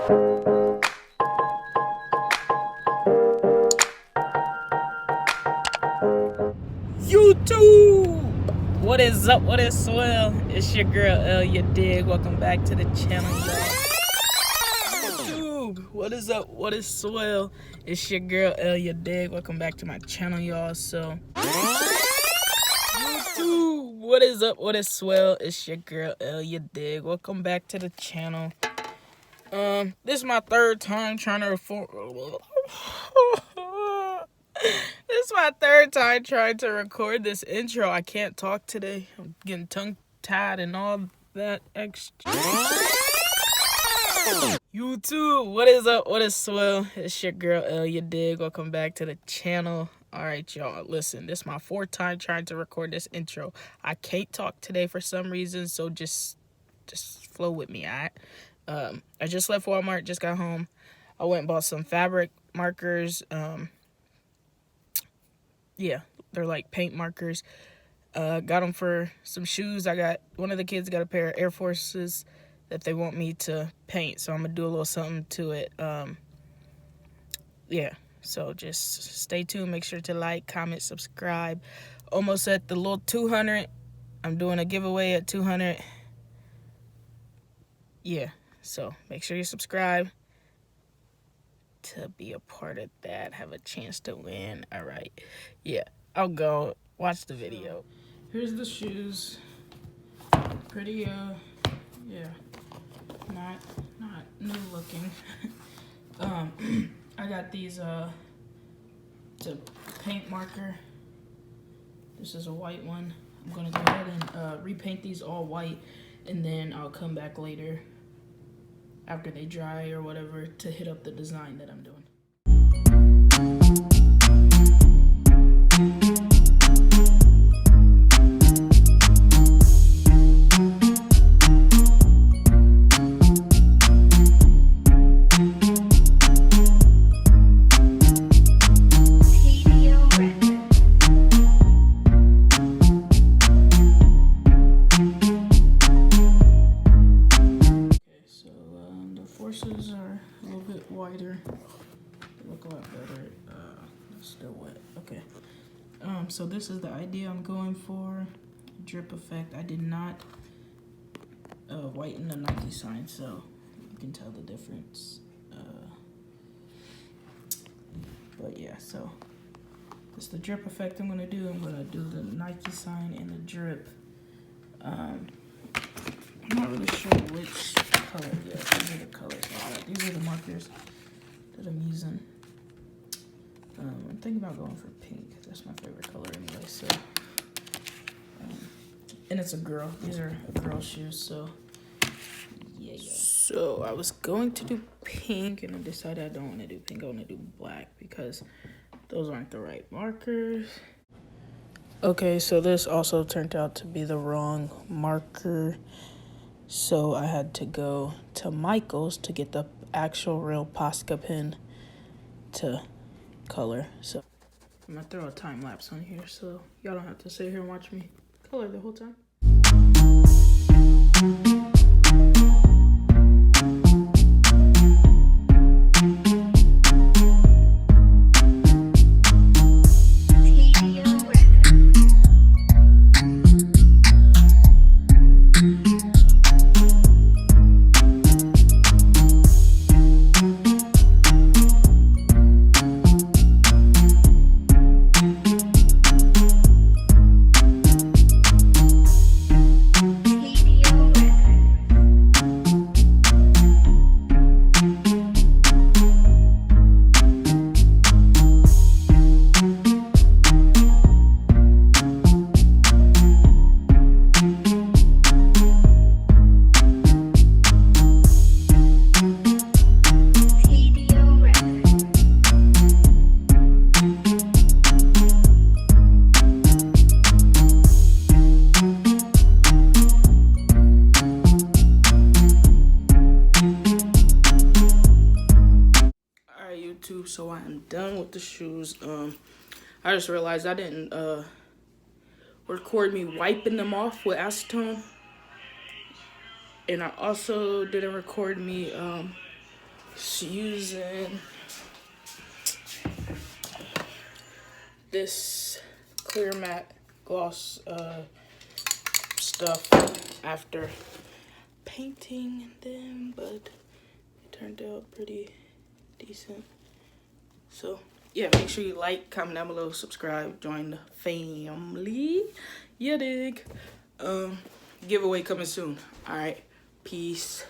YouTube! What is up? What is swell? It's your girl L, you dig? Welcome back to the channel, y'all. YouTube! What is up? What is swell? It's your girl L, you dig? Welcome back to my channel, y'all. So, YouTube! What is up? What is swell? It's your girl L, you dig? Welcome back to the channel. This is my third time trying to This is my third time trying to record this intro. I can't talk today. I'm getting tongue-tied and all that extra. YouTube, what is up? What is swell? It's your girl L, you dig? Welcome back to the channel. Alright, y'all, listen. This is my fourth time trying to record this intro. I can't talk today for some reason, so just flow with me, alright? I just left Walmart, just got home. I went and bought some fabric markers. Yeah, they're like paint markers. Got them for some shoes. One of the kids got a pair of Air Forces that they want me to paint, so I'm gonna do a little something to it. Yeah, so just stay tuned. Make sure to like, comment, subscribe. Almost at the little 200. I'm doing a giveaway at 200. Yeah, so make sure you subscribe to be a part of that, have a chance to win. All right, yeah, I'll go watch the video. Here's the shoes. Pretty yeah, not new looking. I got these it's a paint marker. This is a white one. I'm gonna go ahead and repaint these all white, and then I'll come back later after they dry or whatever to hit up the design that I'm doing. Forces are a little bit wider. They look a lot better. It's still wet. Okay. So this is the idea I'm going for. Drip effect. I did not whiten the Nike sign, so you can tell the difference. But yeah, so this is the drip effect I'm gonna do. I'm gonna do the Nike sign and the drip. I'm not really sure which color yet. These are the colors. These are the markers that I'm using. I'm thinking about going for pink. That's my favorite color anyway. So, and it's a girl. These are a girl shoes. So, yeah. So I was going to do pink, and I decided I don't want to do pink. I want to do black because those aren't the right markers. Okay, so this also turned out to be the wrong marker. So I had to go to Michael's to get the actual real Posca pen to color. So I'm gonna throw a time lapse on here so y'all don't have to sit here and watch me color the whole time. So I am done with the shoes. I just realized I didn't record me wiping them off with acetone, and I also didn't record me using this clear matte gloss stuff after painting them, but it turned out pretty decent. So yeah, make sure you like, comment down below, subscribe, join the family. You dig? Giveaway coming soon. All right, peace.